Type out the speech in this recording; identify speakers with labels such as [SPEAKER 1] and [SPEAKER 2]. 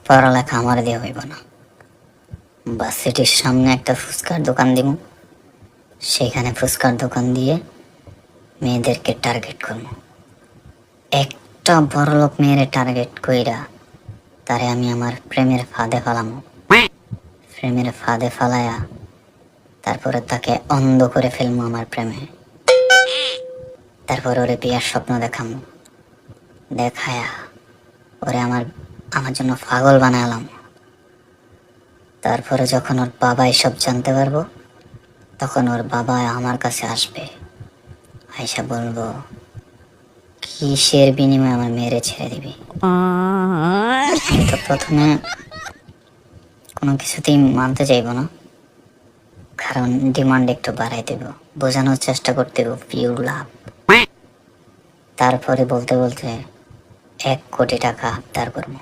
[SPEAKER 1] পড়ালেখা আমার দিয়ে হইব না। ভার্সিটির সামনে একটা ফুচকার দোকান দিব, সেখানে ফুচকার দোকান দিয়ে মেয়েদেরকে টার্গেট করবো। একটা বড়লোক মেয়েরে টার্গেট কইরা তারে আমি আমার প্রেমের ফাঁদে ফালামো। প্রেমের ফাঁদে ফালায়া তারপরে তাকে অন্ধ করে ফেলবো আমার প্রেমে। তারপর ওরে বিয়ার স্বপ্ন দেখামো, দেখায়া ওরে আমার জন্য পাগল বানালাম। তারপরে যখন ওর বাবা এসব জানতে পারবো, তখন ওর বাবা আমার কাছে আসবে, আয়সা বলবো কিসের বিনিময়ে আমার মেয়েরে ছেড়ে দিবি। আমি তো প্রথমে কোনো কিছুতেই মানতে চাইবো না, কারণ ডিমান্ড একটু বাড়াই দেব, বোঝানোর চেষ্টা করতে পিওর লাভ। তারপরে বলতে বলতে 1 কোটি টাকা আবদার করবো।